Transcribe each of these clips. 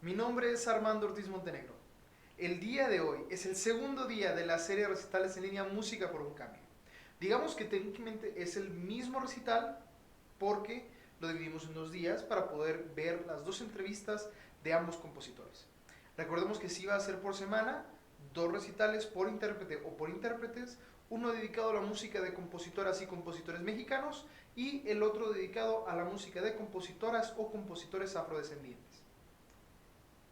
Mi nombre es Armando Ortiz Montenegro. El día de hoy es el segundo día de la serie de recitales en línea Música por un Cambio. Digamos que técnicamente es el mismo recital porque lo dividimos en 2 días para poder ver las 2 entrevistas de ambos compositores. Recordemos que sí va a ser por semana, 2 recitales por intérprete o por intérpretes, uno dedicado a la música de compositoras y compositores mexicanos y el otro dedicado a la música de compositoras o compositores afrodescendientes.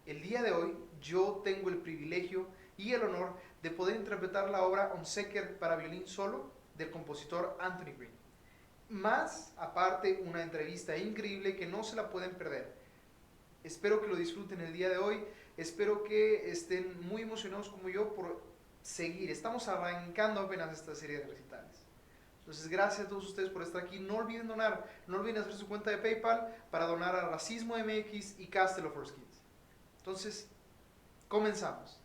El día de hoy yo tengo el privilegio y el honor de poder interpretar la obra Untitled para violín solo del compositor Anthony Green. Más aparte una entrevista increíble que no se la pueden perder. Espero que lo disfruten el día de hoy, espero que estén muy emocionados como yo por seguir. Estamos arrancando apenas esta serie de recitales. Entonces, gracias a todos ustedes por estar aquí. No olviden donar, no olviden hacer su cuenta de PayPal para donar a Racismo MX y Castle of Ortiz. Entonces, comenzamos.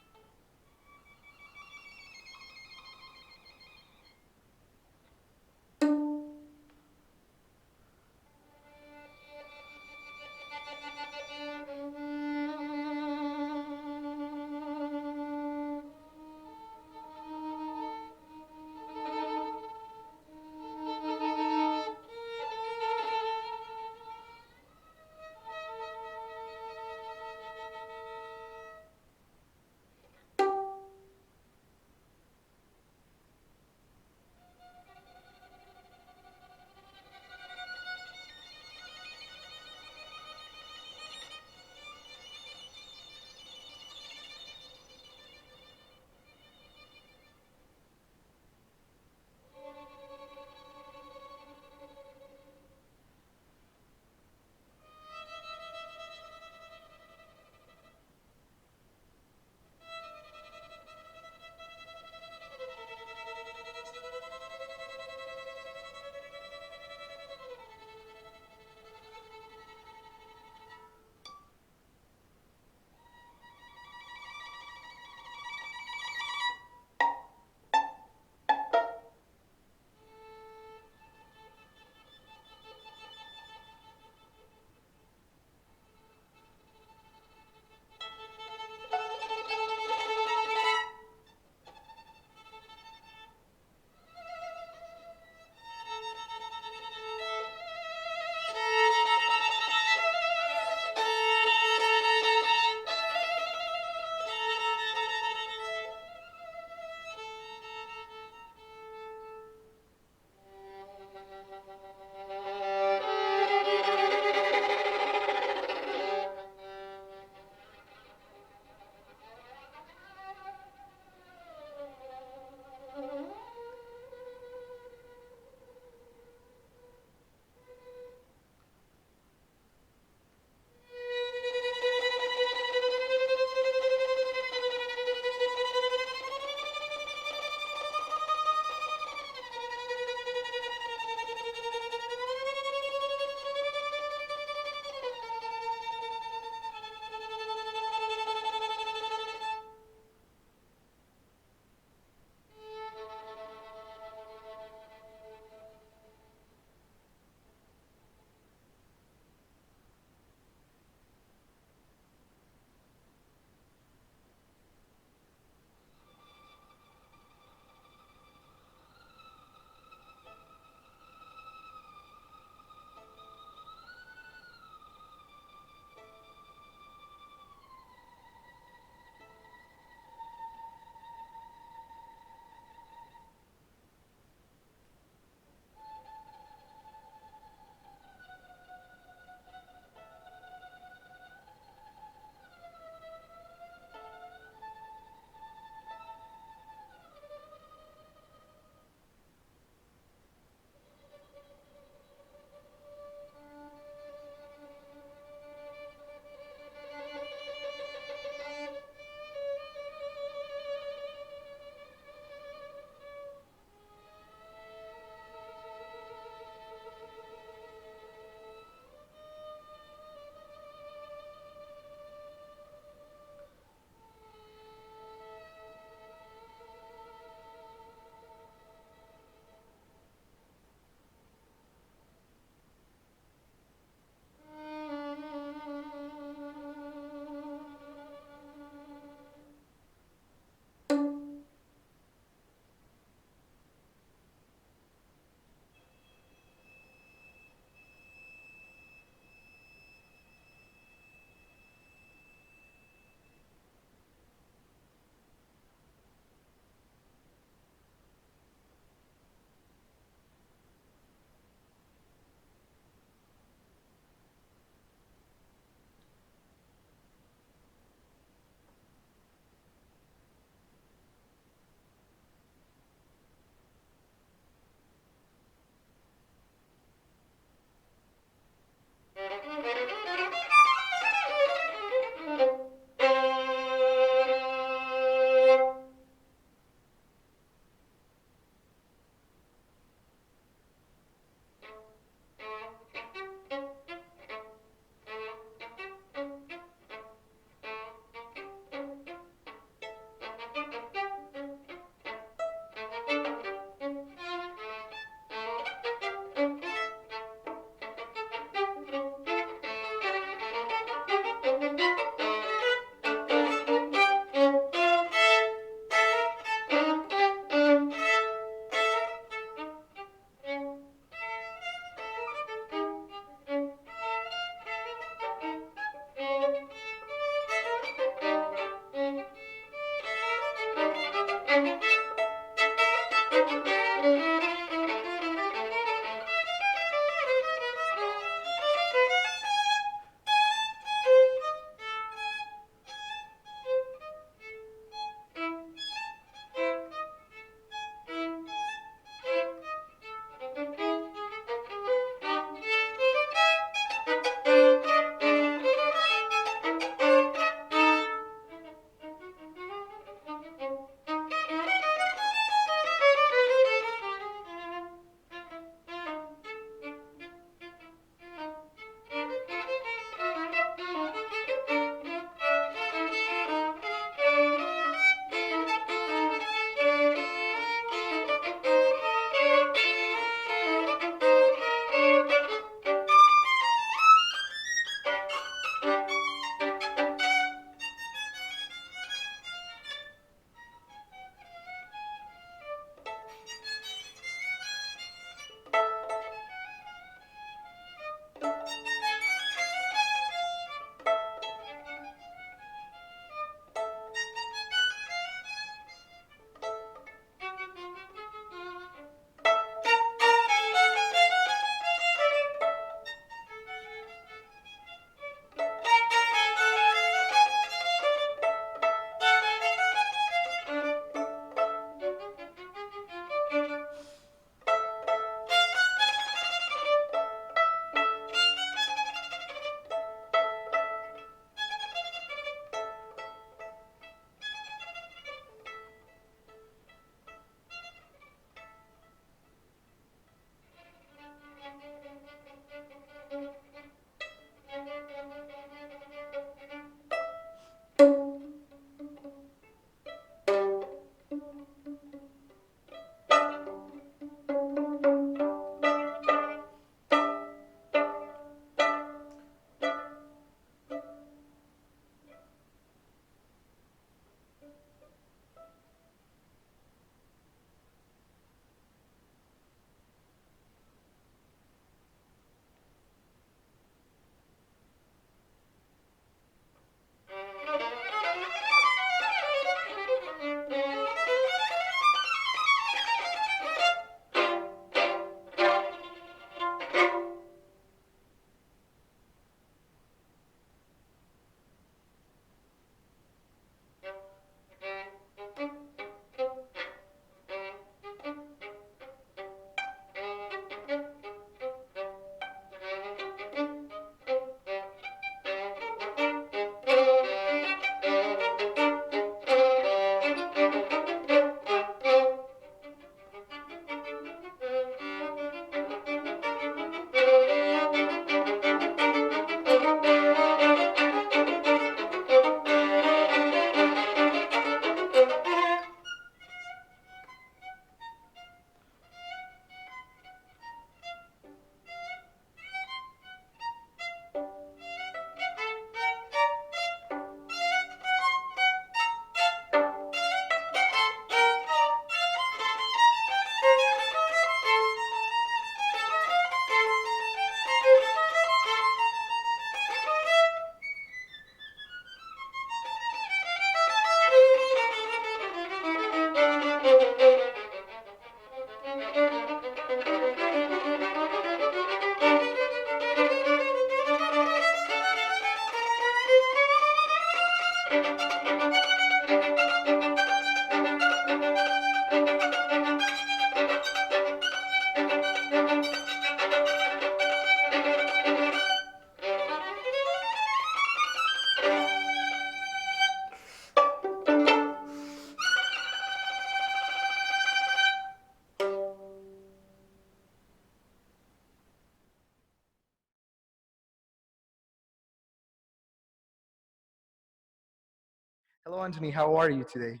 Hello, Anthony. How are you today?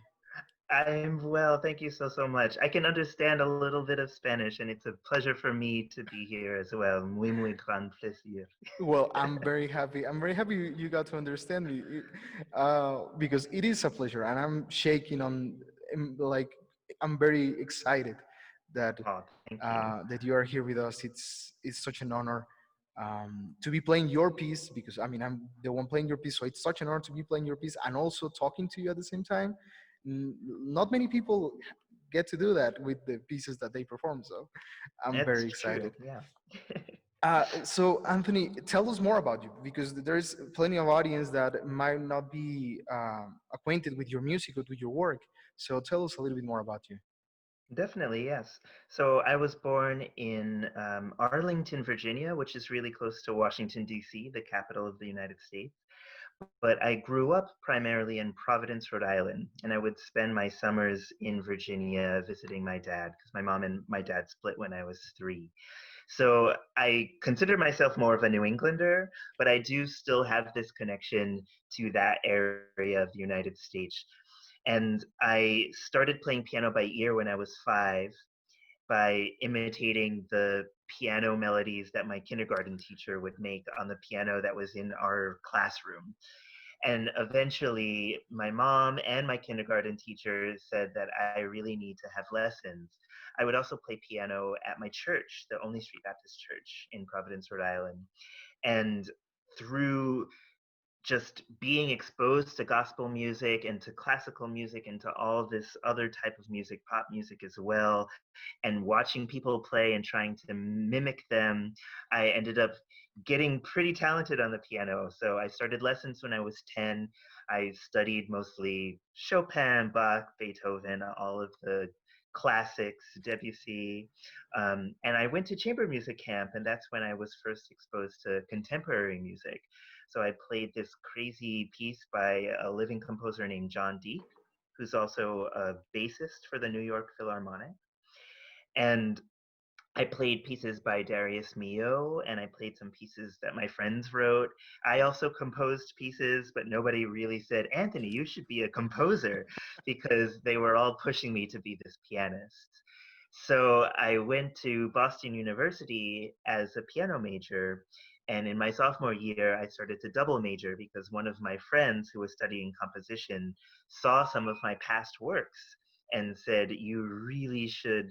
I'm well, thank you so much. I can understand a little bit of Spanish, and it's a pleasure for me to be here as well. Muy gran placer. Well, I'm very happy. I'm very happy you got to understand me, because it is a pleasure, and I'm shaking on, like, I'm very excited that Oh, thank you. that you are here with us. It's such an honor to be playing your piece, because I mean I'm the one playing your piece, so it's such an honor to be playing your piece and also talking to you at the same time. not many people get to do that with the pieces that they perform. So I'm That's very true. excited. Yeah. So Anthony, tell us more about you, because there's plenty of audience that might not be acquainted with your music or with your work. So tell us a little bit more about you. Definitely, yes. So I was born in Arlington, Virginia, which is really close to Washington, D.C., the capital of the United States. But I grew up primarily in Providence, Rhode Island, and I would spend my summers in Virginia visiting my dad because my mom and my dad split when I was 3. So I consider myself more of a New Englander, but I do still have this connection to that area of the United States. And I started playing piano by ear when I was 5 by imitating the piano melodies that my kindergarten teacher would make on the piano that was in our classroom. And eventually, my mom and my kindergarten teacher said that I really need to have lessons. I would also play piano at my church, the only Street Baptist church in Providence, Rhode Island. And through just being exposed to gospel music and to classical music and to all this other type of music, pop music as well, and watching people play and trying to mimic them, I ended up getting pretty talented on the piano. So I started lessons when I was 10. I studied mostly Chopin, Bach, Beethoven, all of the classics, Debussy. And I went to chamber music camp, and that's when I was first exposed to contemporary music. So I played this crazy piece by a living composer named John Deek, who's also a bassist for the New York Philharmonic. And I played pieces by Darius Milhaud, and I played some pieces that my friends wrote. I also composed pieces, but nobody really said, Anthony, you should be a composer, because they were all pushing me to be this pianist. So I went to Boston University as a piano major. And in my sophomore year, I started to double major because one of my friends who was studying composition saw some of my past works and said, you really should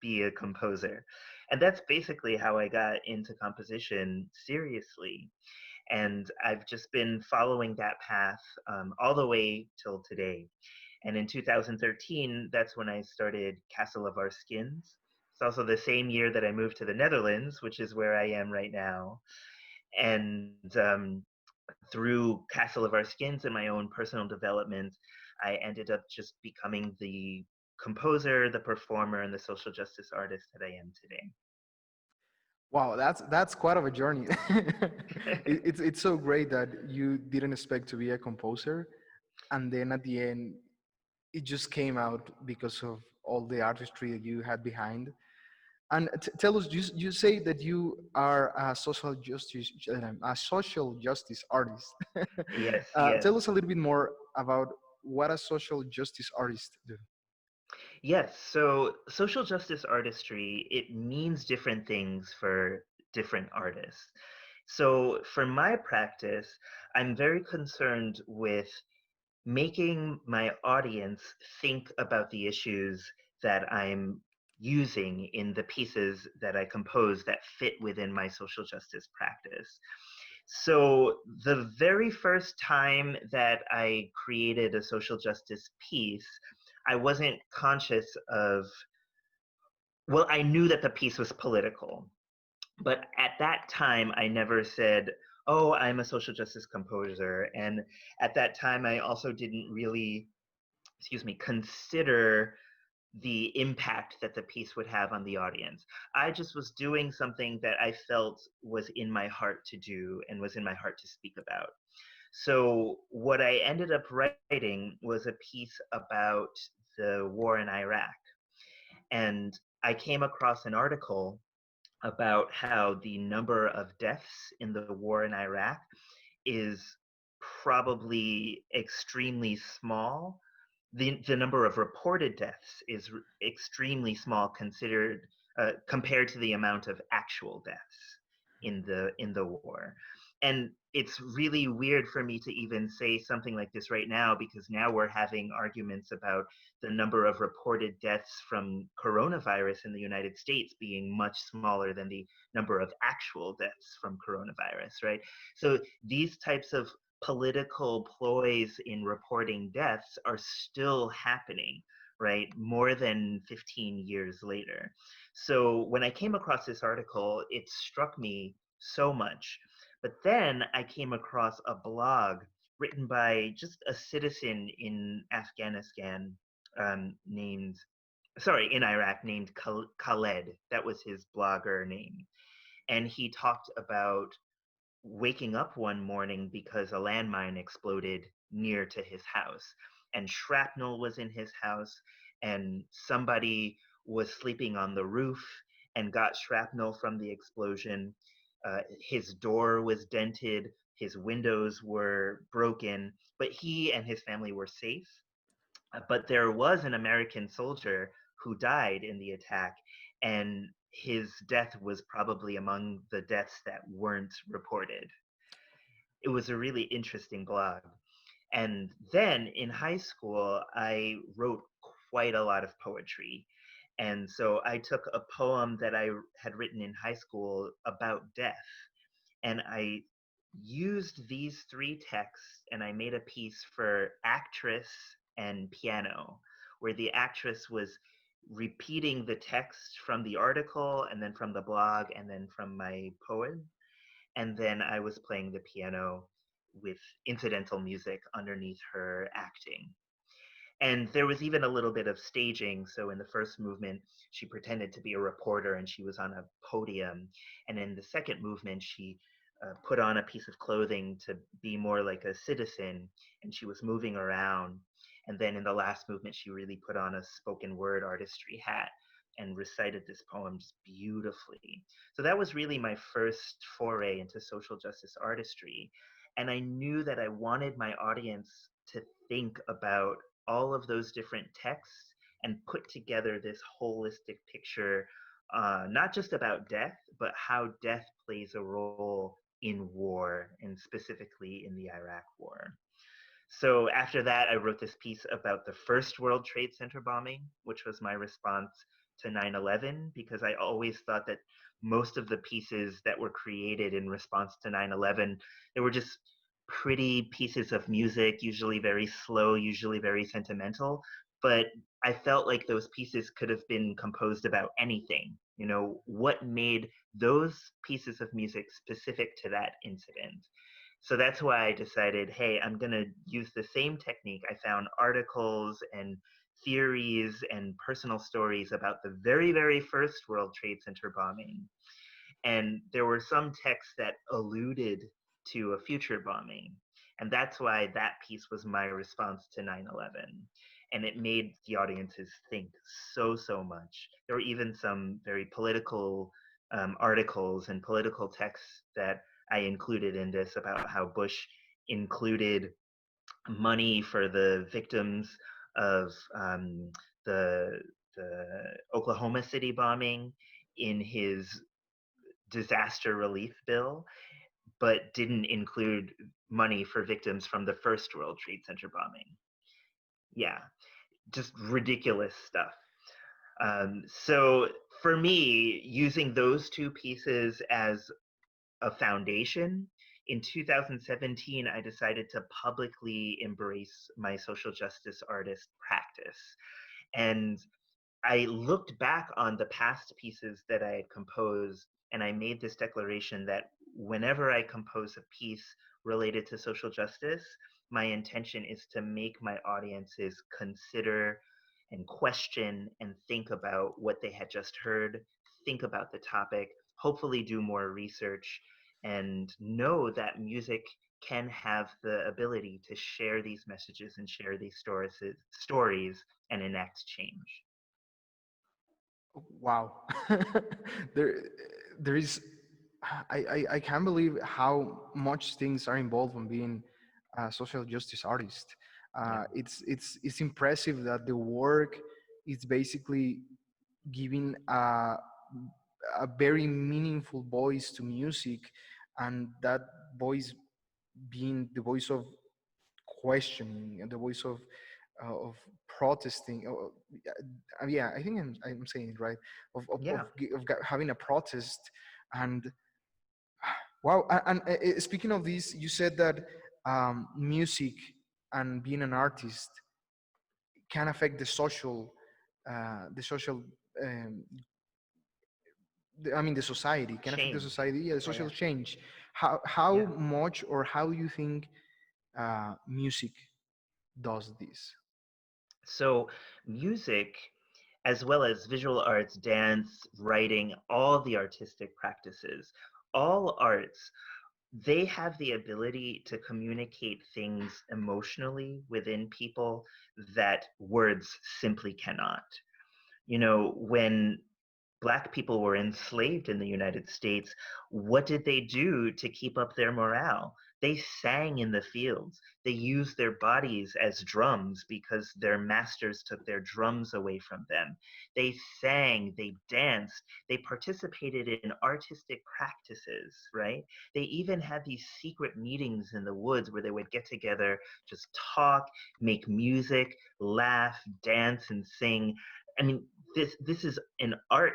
be a composer. And that's basically how I got into composition seriously. And I've just been following that path all the way till today. And in 2013, that's when I started Castle of Our Skins. It's also the same year that I moved to the Netherlands, which is where I am right now. And through Castle of Our Skins and my own personal development, I ended up just becoming the composer, the performer, and the social justice artist that I am today. Wow, that's quite of a journey. It's so great that you didn't expect to be a composer, and then at the end, it just came out because of all the artistry that you had behind. And tell us, you say that you are a social justice artist. Yes, yes. Tell us a little bit more about what a social justice artist do. Yes, so social justice artistry, it means different things for different artists. So for my practice, I'm very concerned with making my audience think about the issues that I'm using in the pieces that I compose that fit within my social justice practice. So the very first time that I created a social justice piece, I wasn't conscious of, well, I knew that the piece was political, but at that time, I never said, oh, I'm a social justice composer. And at that time, I also didn't really, consider the impact that the piece would have on the audience. I just was doing something that I felt was in my heart to do and was in my heart to speak about. So what I ended up writing was a piece about the war in Iraq. And I came across an article about how the number of deaths in the war in Iraq is probably extremely small. The number of reported deaths is extremely small considered compared to the amount of actual deaths in the war. And it's really weird for me to even say something like this right now, because now we're having arguments about the number of reported deaths from coronavirus in the United States being much smaller than the number of actual deaths from coronavirus, right? So these types of political ploys in reporting deaths are still happening, right? More than 15 years later. So when I came across this article, it struck me so much. But then I came across a blog written by just a citizen in Afghanistan named, sorry, in Iraq named Khaled. That was his blogger name. And he talked about waking up one morning because a landmine exploded near to his house, and shrapnel was in his house, and somebody was sleeping on the roof and got shrapnel from the explosion. His door was dented, his windows were broken, but he and his family were safe. But there was an American soldier who died in the attack, and his death was probably among the deaths that weren't reported. It was a really interesting blog. And then in high school, I wrote quite a lot of poetry. And so I took a poem that I had written in high school about death, and I used these three texts and I made a piece for actress and piano, where the actress was repeating the text from the article and then from the blog and then from my poem. And then I was playing the piano with incidental music underneath her acting. And there was even a little bit of staging. So in the first movement, she pretended to be a reporter and she was on a podium. And in the second movement, she put on a piece of clothing to be more like a citizen, and she was moving around. And then in the last movement, she really put on a spoken word artistry hat and recited this poem just beautifully. So that was really my first foray into social justice artistry. And I knew that I wanted my audience to think about all of those different texts and put together this holistic picture, not just about death, but how death plays a role in war, and specifically in the Iraq War. So after that, I wrote this piece about the first World Trade Center bombing, which was my response to 9/11, because I always thought that most of the pieces that were created in response to 9/11, they were just pretty pieces of music, usually very slow, usually very sentimental. But I felt like those pieces could have been composed about anything. You know, what made those pieces of music specific to that incident? So that's why I decided, hey, I'm going to use the same technique. I found articles and theories and personal stories about the very, very first World Trade Center bombing. And there were some texts that alluded to a future bombing. And that's why that piece was my response to 9/11. And it made the audiences think so, so much. There were even some very political articles and political texts that I included in this about how Bush included money for the victims of the, the Oklahoma City bombing in his disaster relief bill, but didn't include money for victims from the first World Trade Center bombing. Yeah, just ridiculous stuff. So for me, using those two pieces as a foundation, in 2017, I decided to publicly embrace my social justice artist practice. And I looked back on the past pieces that I had composed, and I made this declaration that whenever I compose a piece related to social justice, my intention is to make my audiences consider and question and think about what they had just heard, think about the topic, hopefully do more research, and know that music can have the ability to share these messages and share these stories and enact change. Wow. there there is I can't believe how much things are involved in being a social justice artist. Yeah. It's impressive that the work is basically giving a very meaningful voice to music, and that voice being the voice of questioning and the voice of protesting. Yeah, I think I'm saying it right. Yeah. Having a protest, and wow. And speaking of this, you said that music and being an artist can affect the social, um, the society, can affect the Change. society, yeah, the Yeah, social yeah. change. How Yeah. much or how you think music does this? So music, as well as visual arts, dance, writing, all the artistic practices, all arts, they have the ability to communicate things emotionally within people that words simply cannot. You know, when Black people were enslaved in the United States, what did they do to keep up their morale? They sang in the fields. They used their bodies as drums because their masters took their drums away from them. They sang, they danced, they participated in artistic practices, right? They even had these secret meetings in the woods where they would get together, just talk, make music, laugh, dance, and sing. I mean, this is an art,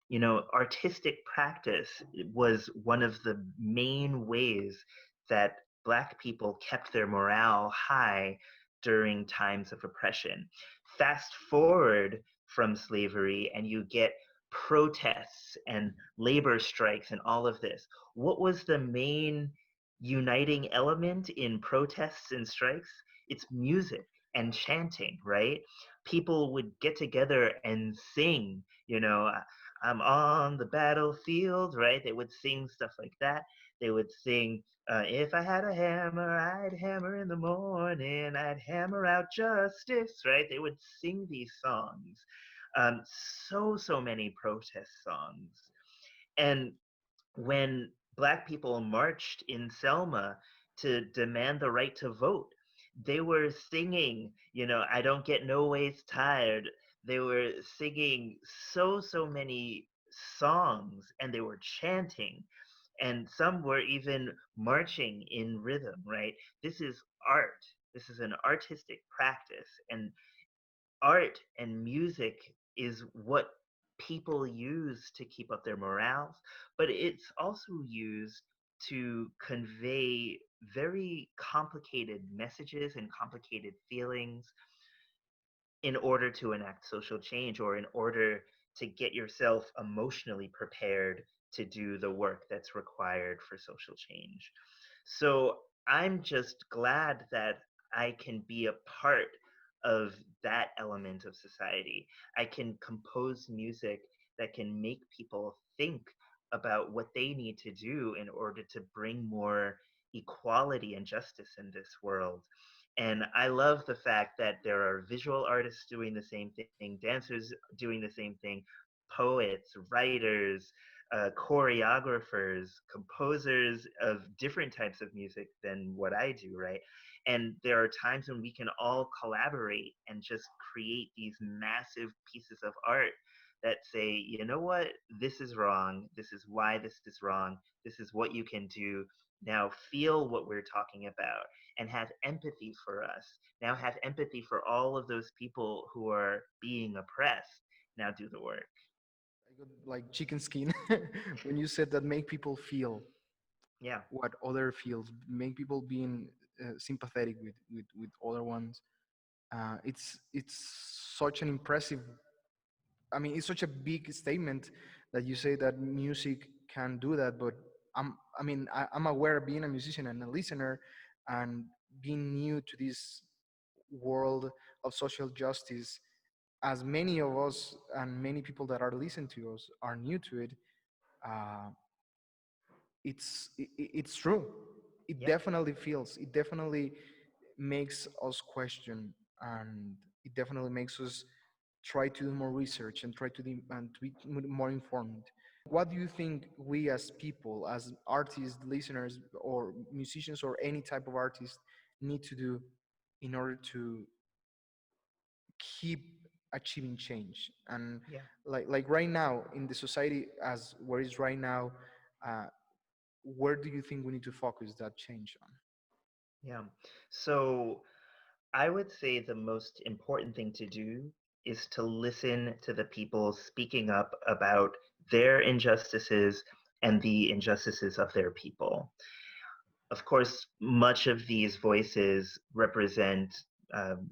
you know, artistic practice was one of the main ways that Black people kept their morale high during times of oppression. Fast forward from slavery, and you get protests and labor strikes and all of this. What was the main uniting element in protests and strikes? It's music and chanting, right? People would get together and sing, you know, I'm on the battlefield, right? They would sing stuff like that. They would sing, if I had a hammer, I'd hammer in the morning, I'd hammer out justice, right? They would sing these songs. Um, so many protest songs. And when Black people marched in Selma to demand the right to vote, they were singing, you know, I don't get no ways tired. They were singing so many songs, and they were chanting, and some were even marching in rhythm, right? This is art. This is an artistic practice, and art and music is what people use to keep up their morals, but it's also used to convey very complicated messages and complicated feelings in order to enact social change, or in order to get yourself emotionally prepared to do the work that's required for social change. So I'm just glad that I can be a part of that element of society. I can compose music that can make people think about what they need to do in order to bring more equality and justice in this world. And I love the fact that there are visual artists doing the same thing, dancers doing the same thing, poets, writers, choreographers, composers of different types of music than what I do, right? And there are times when we can all collaborate and just create these massive pieces of art that say, you know what, this is wrong. This is why this is wrong. This is what you can do. Now feel what we're talking about and have empathy for us. Now have empathy for all of those people who are being oppressed. Now do the work. I got like chicken skin when you said that make people feel Yeah. what other feels, make people being sympathetic with other ones. It's such an impressive. I mean, it's such a big statement that you say that music can do that. But I'm aware of being a musician and a listener, and being new to this world of social justice. As many of us and many people that are listening to us are new to it, uh, it's true. It Yeah. definitely feels. It definitely makes us question, and it definitely makes us try to do more research and try to and to be more informed. What do you think we as people, as artists, listeners, or musicians, or any type of artist, need to do in order to keep achieving change? And Yeah. like right now in the society as where it's right now, uh, where do you think we need to focus that change on? Yeah. So I would say the most important thing to do is to listen to the people speaking up about their injustices and the injustices of their people. of course, much of these voices represent um,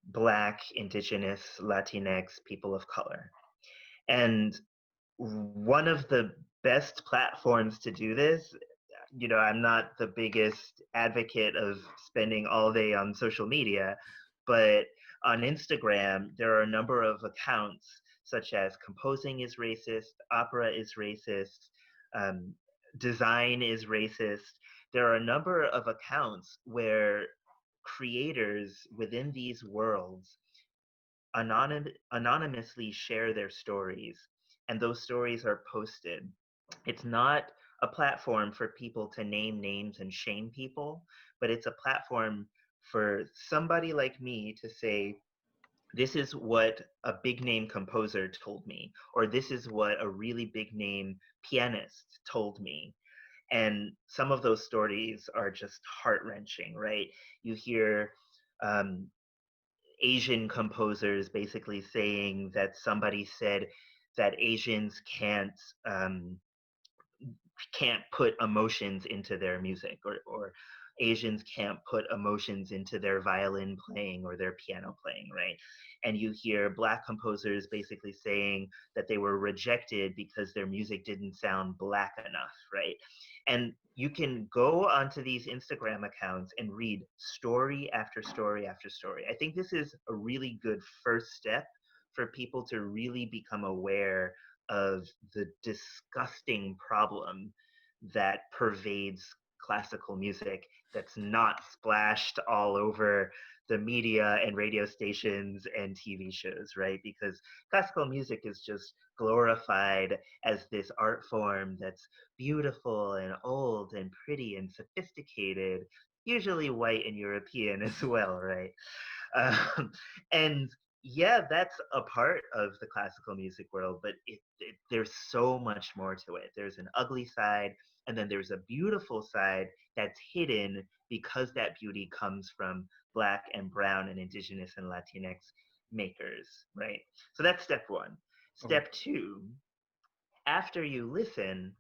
Black, Indigenous, Latinx, people of color. And one of the best platforms to do this, I'm not the biggest advocate of spending all day on social media, but on Instagram, there are a number of accounts such as Composing is Racist, Opera is Racist, um, Design is Racist. There are a number of accounts where creators within these worlds anonymously share their stories, and those stories are posted. It's not a platform for people to name names and shame people, but it's a platform for somebody like me to say, this is what a big name composer told me, or this is what a really big name pianist told me. And some of those stories are just heart wrenching, right? You hear um, Asian composers basically saying that somebody said that Asians can't put emotions into their music, or Asians can't put emotions into their violin playing or their piano playing, right? And you hear Black composers basically saying that they were rejected because their music didn't sound Black enough, right? And you can go onto these Instagram accounts and read story after story after story. I think this is a really good first step for people to really become aware of the disgusting problem that pervades classical music, that's not splashed all over the media and radio stations and TV shows, right? Because classical music is just glorified as this art form that's beautiful and old and pretty and sophisticated, usually white and European as well, right? Um, and yeah, that's a part of the classical music world, but there's so much more to it. There's an ugly side, and then there's a beautiful side that's hidden because that beauty comes from Black and Brown and Indigenous and Latinx makers, right? So that's step one. Oh, Step two, after you listen,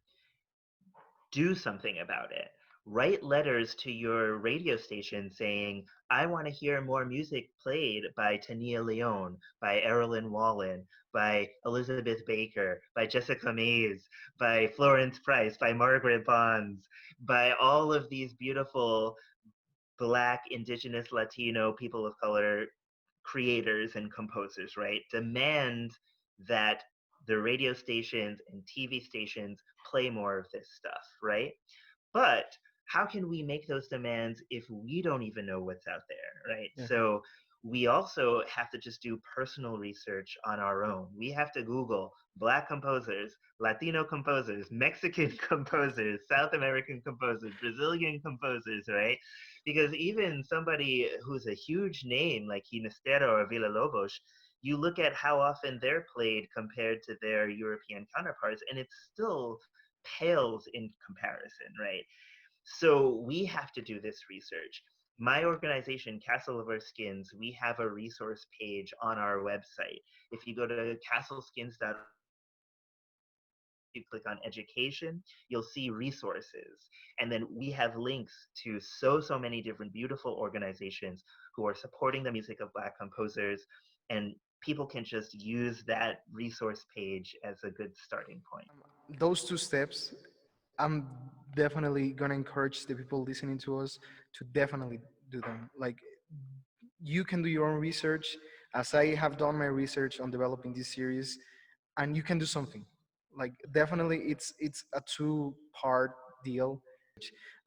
do something about it. Write letters to your radio station saying, I want to hear more music played by Tania Leone, by Erilyn Wallen, by Elizabeth Baker, by Jessica Mays, by Florence Price, by Margaret Bonds, by all of these beautiful Black, Indigenous, Latino, people of color creators and composers, right? Demand that the radio stations and TV stations play more of this stuff, right? But how can we make those demands if we don't even know what's out there, right? yeah. So we also have to just do personal research on our own. We have to Google Black composers, Latino composers, Mexican composers, South American composers, Brazilian composers, right? Because even somebody who's a huge name like Ginestero or Villalobos, you look at how often they're played compared to their European counterparts, and it still pales in comparison, right? So we have to do this research. My organization, Castle of Our Skins, we have a resource page on our website. If you go to castleskins.org, you click on education, you'll see resources. And then we have links to so many different beautiful organizations who are supporting the music of Black composers. And people can just use that resource page as a good starting point. Those two steps, I'm definitely gonna encourage the people listening to us to definitely do them. Like, you can do your own research, as I have done my research on developing this series, and you can do something. Like, definitely, it's a two-part deal,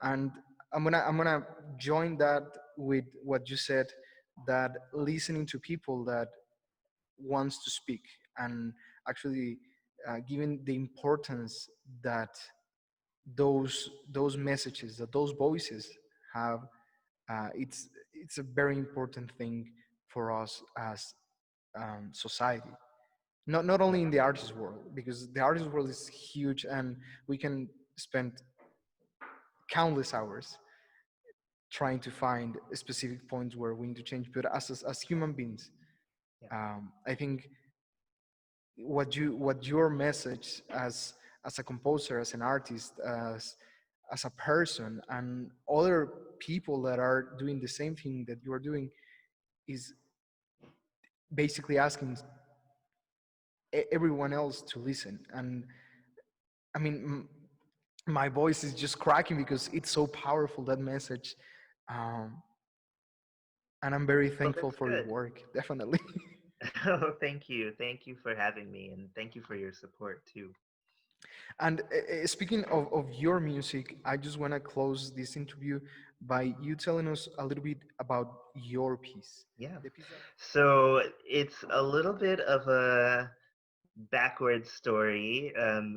and I'm gonna join that with what you said, that listening to people that wants to speak, and actually giving the importance that those messages, that those voices have. It's a very important thing for us as society, not only in the artist world, because the artist world is huge and we can spend countless hours trying to find specific points where we need to change, but as human beings, Yeah. I think what your message as a composer, as an artist, as as a person, and other people that are doing the same thing that you are doing is basically asking everyone else to listen. And I mean, my voice is just cracking because it's so powerful, that message. um, and I'm very Well, thankful that's for your good. work, definitely. Oh, thank you. Thank you for having me, and thank you for your support too. And speaking of your music, I just want to close this interview by you telling us a little bit about your piece. Yeah. The piece that. So it's a little bit of a backward story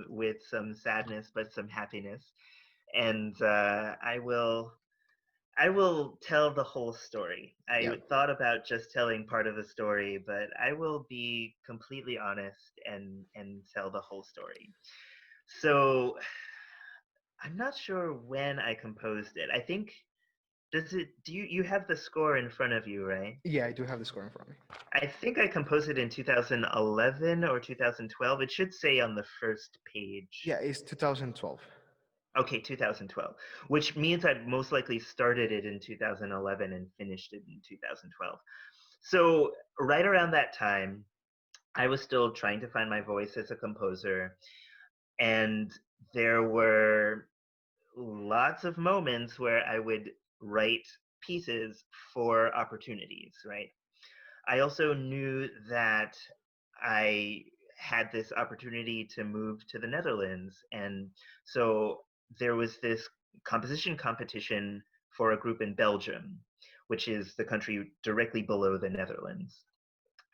with some sadness but some happiness, and I will tell the whole story. Yeah. I thought about just telling part of the story, but I will be completely honest and tell the whole story. So I'm not sure when I composed it. I think does it do you have the score in front of you, right? Yeah, I do have the score in front of me. I think I composed it in 2011 or 2012. It should say on the first page. Yeah, it's 2012. Okay, 2012, which means I most likely started it in 2011 and finished it in 2012. So, right around that time, I was still trying to find my voice as a composer, and there were lots of moments where I would write pieces for opportunities, right? I also knew that I had this opportunity to move to the Netherlands. And so there was this composition competition for a group in Belgium, which is the country directly below the Netherlands.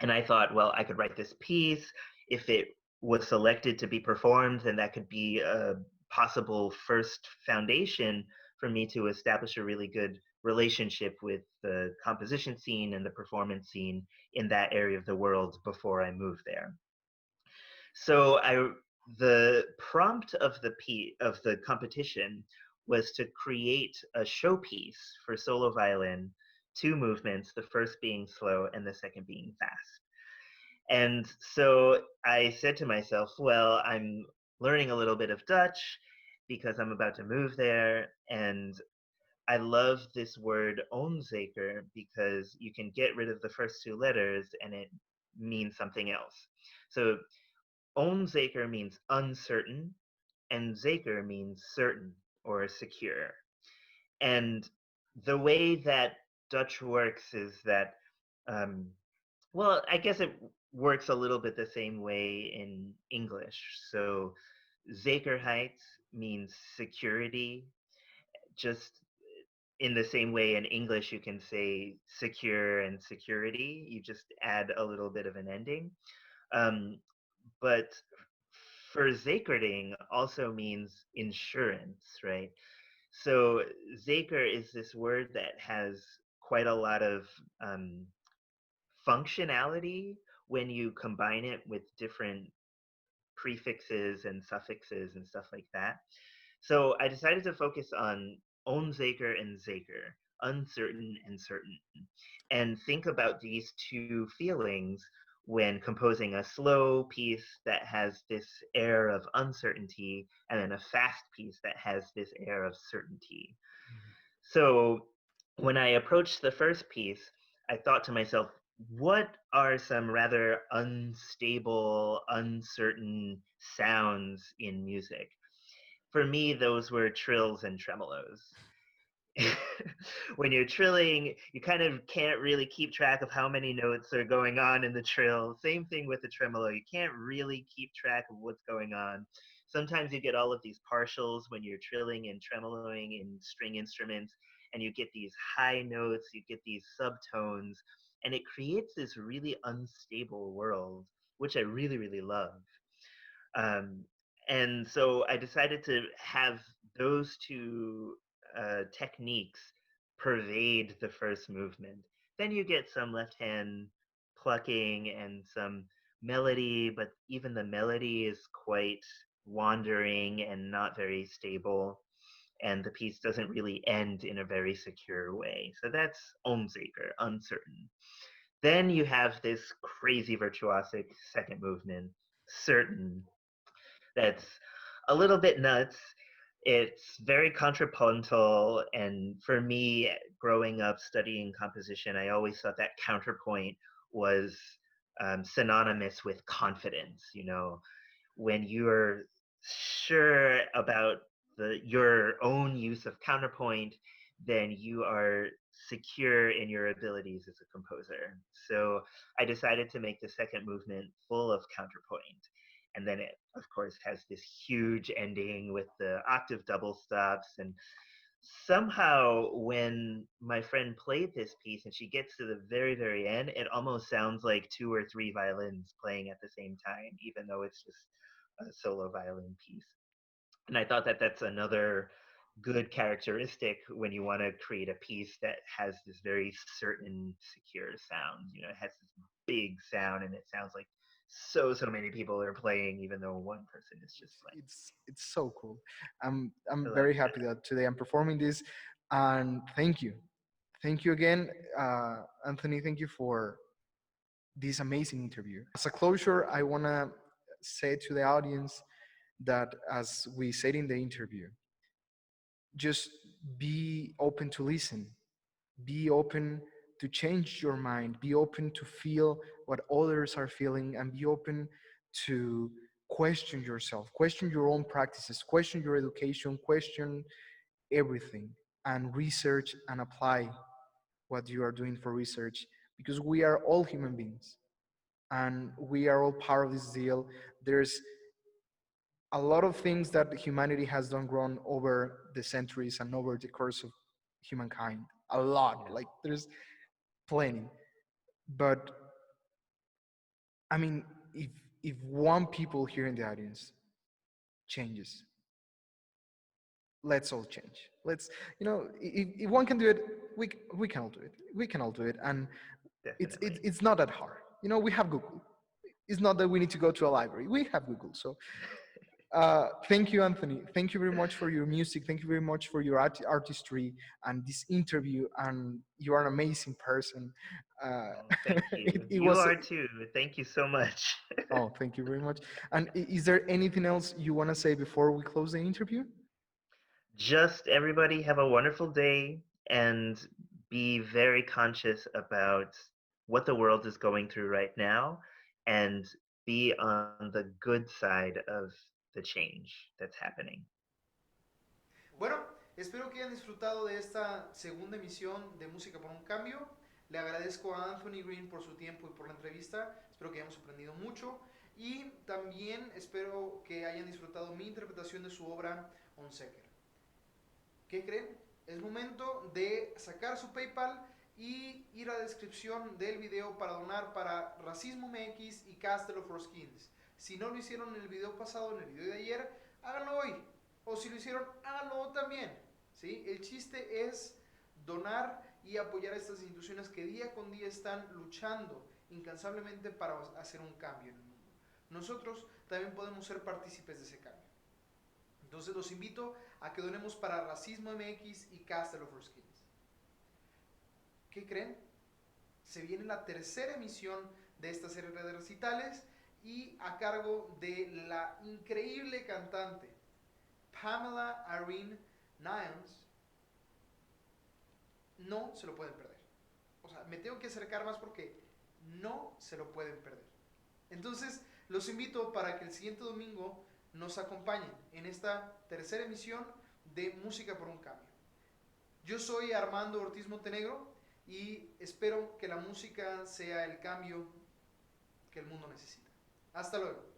And I thought, well, I could write this piece. If it was selected to be performed, then that could be a possible first foundation for me to establish a really good relationship with the composition scene and the performance scene in that area of the world before I moved there. So the prompt of the competition was to create a showpiece for solo violin, two movements, the first being slow and the second being fast. And so I said to myself, well, I'm learning a little bit of Dutch because I'm about to move there. And I love this word onzeker because you can get rid of the first two letters and it means something else. So onzeker means uncertain, and zeker means certain or secure. And the way that Dutch works is that um, well, I guess it works a little bit the same way in English. So, zekerheid means security, just in the same way in English you can say secure and security. You just add a little bit of an ending. Um, but for zekerding also means insurance, right? So, zeker is this word that has quite a lot of um, functionality when you combine it with different prefixes and suffixes and stuff like that. So I decided to focus on onzeker and zeker, uncertain and certain, and think about these two feelings when composing a slow piece that has this air of uncertainty and then a fast piece that has this air of certainty. So when I approached the first piece, I thought to myself, what are some rather unstable, uncertain sounds in music? For me, those were trills and tremolos. When you're trilling, you kind of can't really keep track of how many notes are going on in the trill. Same thing with the tremolo. You can't really keep track of what's going on. Sometimes you get all of these partials when you're trilling and tremoloing in string instruments, and you get these high notes, you get these subtones, and it creates this really unstable world, which I really, really love. Um, and so I decided to have those two techniques pervade the first movement. Then you get some left hand plucking and some melody, but even the melody is quite wandering and not very stable. And the piece doesn't really end in a very secure way. So that's onzeker, uncertain. Then you have this crazy virtuosic second movement, certain, that's a little bit nuts. It's very contrapuntal, and for me, growing up studying composition, I always thought that counterpoint was synonymous with confidence. You know, when you're sure about your own use of counterpoint, then you are secure in your abilities as a composer. So I decided to make the second movement full of counterpoint. And then it, of course, has this huge ending with the octave double stops. And somehow, when my friend played this piece and she gets to the very, very end, it almost sounds like 2 or 3 violins playing at the same time, even though it's just a solo violin piece. And I thought that that's another good characteristic when you want to create a piece that has this very certain, secure sound. You know, it has this big sound and it sounds like so many people are playing, even though one person is just playing. It's so cool. I I'm love very that. happy that today I'm performing this, and thank you again, Anthony. Thank you for this amazing interview. As a closure, I wanna say to the audience that, as we said in the interview, just be open to listen, be open to change your mind, be open to feel what others are feeling, and be open to question yourself, question your own practices, question your education, question everything, and research and apply what you are doing for research, because we are all human beings and we are all part of this deal. There's a lot of things that humanity has done wrong over the centuries and over the course of humankind. A lot. Yeah. Like there's plenty. But I mean, if one people here in the audience changes, let's all change. Let's, if one can do it, we can all do it. We can all do it, and Definitely. it's not that hard. We have Google. It's not that we need to go to a library. We have Google. So thank you, Anthony. Thank you very much for your music. Thank you very much for your artistry and this interview. And you are an amazing person. Oh, thank you. It You was. are too. Thank you so much. Oh, thank you very much. And is there anything else you want to say before we close the interview? Just everybody have a wonderful day and be very conscious about what the world is going through right now and be on the good side of the change that's happening. Bueno, espero que hayan disfrutado de esta segunda emisión de Música por un Cambio. Le agradezco a Anthony Green por su tiempo y por la entrevista. Espero que hayamos aprendido mucho. Y también espero que hayan disfrutado mi interpretación de su obra Onsecker. ¿Qué creen? Es momento de sacar su PayPal y ir a la descripción del video para donar para Racismo MX y Castle of Skins. Si no lo hicieron en el video pasado, en el video de ayer, háganlo hoy. O si lo hicieron, háganlo también. ¿Sí? El chiste es donar y apoyar a estas instituciones que día con día están luchando incansablemente para hacer un cambio en el mundo. Nosotros también podemos ser partícipes de ese cambio. Entonces los invito a que donemos para Racismo MX y Castle of Skins. ¿Qué creen? Se viene la tercera emisión de esta serie de recitales y a cargo de la increíble cantante Pamela Irene Niles. No se lo pueden perder. O sea, me tengo que acercar más porque no se lo pueden perder. Entonces, los invito para que el siguiente domingo nos acompañen en esta tercera emisión de Música por un Cambio. Yo soy Armando Ortiz Montenegro y espero que la música sea el cambio que el mundo necesita. Hasta luego.